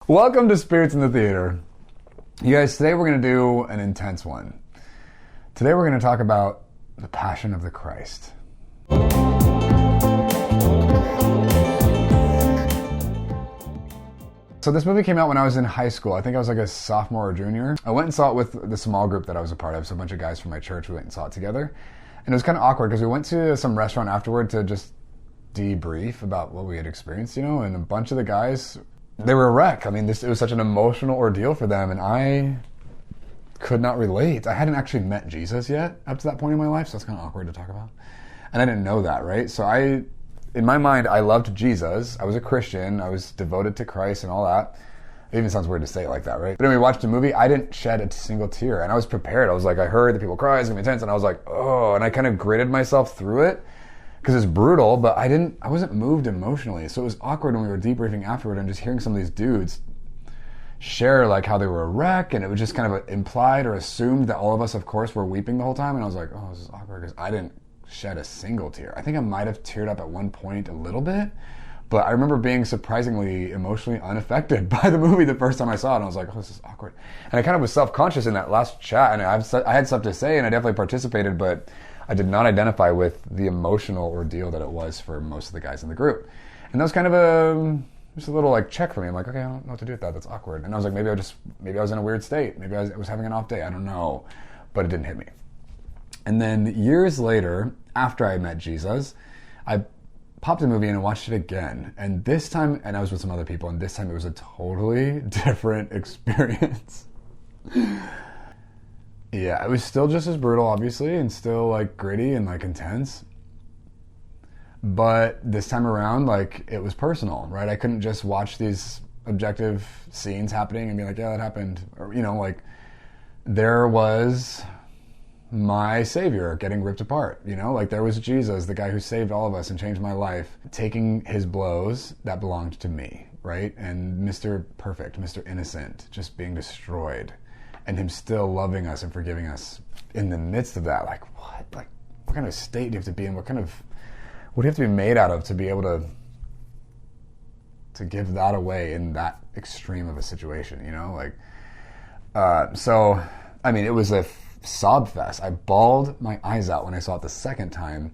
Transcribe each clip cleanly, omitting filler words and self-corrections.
Welcome to Spirits in the Theater. You guys, today we're going to do an intense one. Today we're going to talk about the Passion of the Christ. So this movie came out when I was in high school. I think I was like a sophomore or junior. I went and saw it with the small group that I was a part of. So a bunch of guys from my church, we went and saw it together. And it was kind of awkward because we went to some restaurant afterward to just debrief about what we had experienced, and a bunch of the guys, they were a wreck. I mean, it was such an emotional ordeal for them, and I could not relate. I hadn't actually met Jesus yet up to that point in my life, so it's kind of awkward to talk about. And I didn't know that, right? So in my mind, I loved Jesus. I was a Christian. I was devoted to Christ and all that. It even sounds weird to say it like that, right? But anyway, we watched the movie. I didn't shed a single tear, and I was prepared. I was like, I heard the people cry, it's gonna be intense, and I was like, oh, and I kind of gritted myself through it because it's brutal, but I wasn't moved emotionally. So it was awkward when we were debriefing afterward and just hearing some of these dudes share like how they were a wreck, and it was just kind of implied or assumed that all of us, of course, were weeping the whole time, and I was like, oh, this is awkward because I didn't shed a single tear. I think I might have teared up at one point a little bit, but I remember being surprisingly emotionally unaffected by the movie the first time I saw it, and I was like, oh, this is awkward. And I kind of was self-conscious in that last chat, and I had stuff to say, and I definitely participated, but I did not identify with the emotional ordeal that it was for most of the guys in the group. And that was kind of just a little like check for me. I'm like, okay, I don't know what to do with that. That's awkward. And I was like, maybe I was in a weird state. Maybe I was having an off day. I don't know. But it didn't hit me. And then years later, after I met Jesus, I popped the movie in and watched it again. And this time, and I was with some other people, and this time it was a totally different experience. Yeah, it was still just as brutal, obviously, and still like gritty and like intense. But this time around, like, it was personal, right? I couldn't just watch these objective scenes happening and be like, yeah, that happened. Or, like, there was my Savior getting ripped apart, Like, there was Jesus, the guy who saved all of us and changed my life, taking his blows that belonged to me, right? And Mr. Perfect, Mr. Innocent, just being destroyed. And him still loving us and forgiving us in the midst of that. Like, what? Like, what kind of state do you have to be in? What do you have to be made out of to be able to give that away in that extreme of a situation, So, I mean, it was a sob fest. I bawled my eyes out when I saw it the second time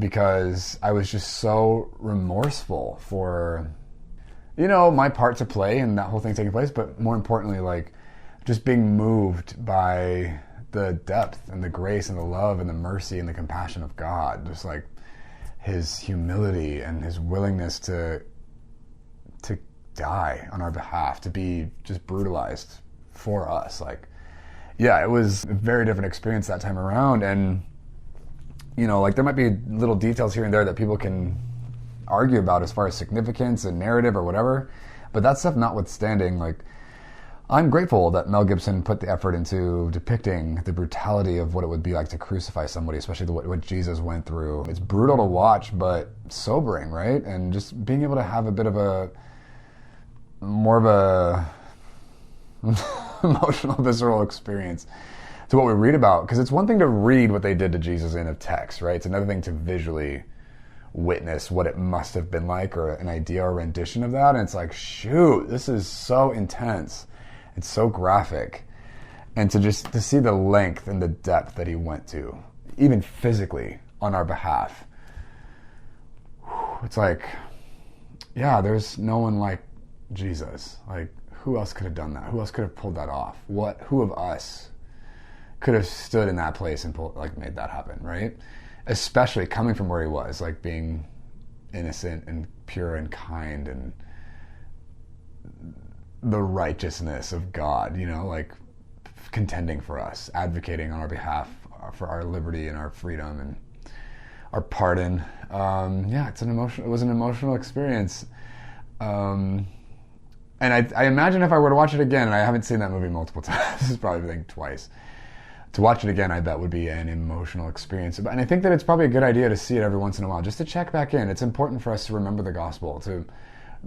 because I was just so remorseful for, my part to play in that whole thing taking place, but more importantly, like, just being moved by the depth and the grace and the love and the mercy and the compassion of God. Just like his humility and his willingness to die on our behalf, to be just brutalized for us. Like, yeah, it was a very different experience that time around. And, like there might be little details here and there that people can argue about as far as significance and narrative or whatever. But that stuff notwithstanding, like, I'm grateful that Mel Gibson put the effort into depicting the brutality of what it would be like to crucify somebody, especially what Jesus went through. It's brutal to watch, but sobering, right? And just being able to have a bit of more of a emotional, visceral experience to what we read about. Because it's one thing to read what they did to Jesus in a text, right? It's another thing to visually witness what it must have been like, or an idea or rendition of that. And it's like, shoot, this is so intense. It's so graphic. And to see the length and the depth that he went to, even physically, on our behalf. It's like, yeah, there's no one like Jesus. Like, who else could have done that? Who else could have pulled that off? Who of us could have stood in that place and made that happen, right? Especially coming from where he was, like being innocent and pure and kind and the righteousness of God, like contending for us, advocating on our behalf for our liberty and our freedom and our pardon. Yeah, it was an emotional experience. And I imagine if I were to watch it again, and I haven't seen that movie multiple times, this is probably, I think, twice. To watch it again, I bet would be an emotional experience. And I think that it's probably a good idea to see it every once in a while, just to check back in. It's important for us to remember the gospel, to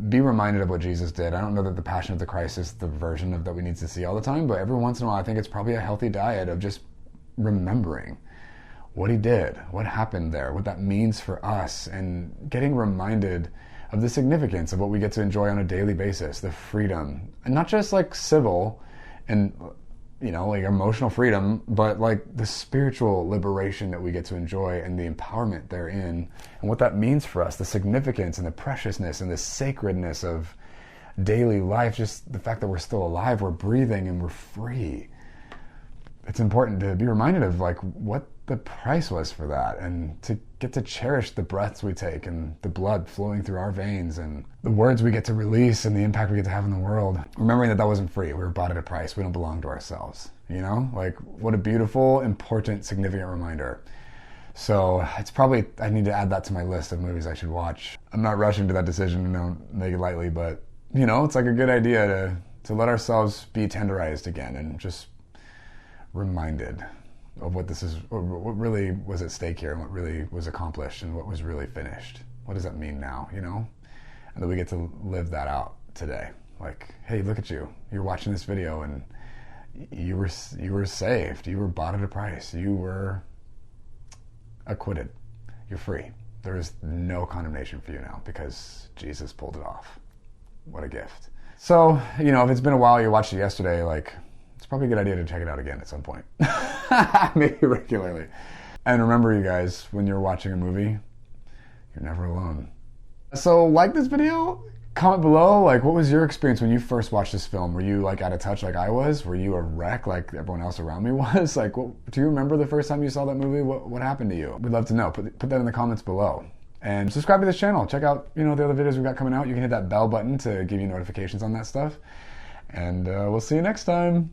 be reminded of what Jesus did. I don't know that the Passion of the Christ is the version of that we need to see all the time, but every once in a while I think it's probably a healthy diet of just remembering what he did, what happened there, what that means for us, and getting reminded of the significance of what we get to enjoy on a daily basis, the freedom, and not just like civil and, you know, like emotional freedom, but like the spiritual liberation that we get to enjoy and the empowerment therein, and what that means for us, the significance and the preciousness and the sacredness of daily life, just the fact that we're still alive, we're breathing, and we're free. It's important to be reminded of like what the price was for that, and to get to cherish the breaths we take and the blood flowing through our veins and the words we get to release and the impact we get to have in the world. Remembering that that wasn't free. We were bought at a price. We don't belong to ourselves. You know, like what a beautiful, important, significant reminder. So it's probably, I need to add that to my list of movies I should watch. I'm not rushing to that decision, and don't make it lightly, but you know, it's like a good idea to let ourselves be tenderized again and just reminded of what this is, what really was at stake here, and what really was accomplished, and what was really finished. What does that mean now, you know? And that we get to live that out today. Like, hey, look at you. You're watching this video, and you were saved. You were bought at a price. You were acquitted. You're free. There is no condemnation for you now because Jesus pulled it off. What a gift. So, you know, if it's been a while, you watched it yesterday, like, it's probably a good idea to check it out again at some point. Maybe regularly. And remember, you guys, when you're watching a movie, you're never alone. So like this video, comment below, like, what was your experience when you first watched this film? Were you like out of touch like I was? Were you a wreck like everyone else around me was? Like, do you remember the first time you saw that movie? What happened to you? We'd love to know. Put that in the comments below. And subscribe to this channel. Check out, you know, the other videos we've got coming out. You can hit that bell button to give you notifications on that stuff. And we'll see you next time.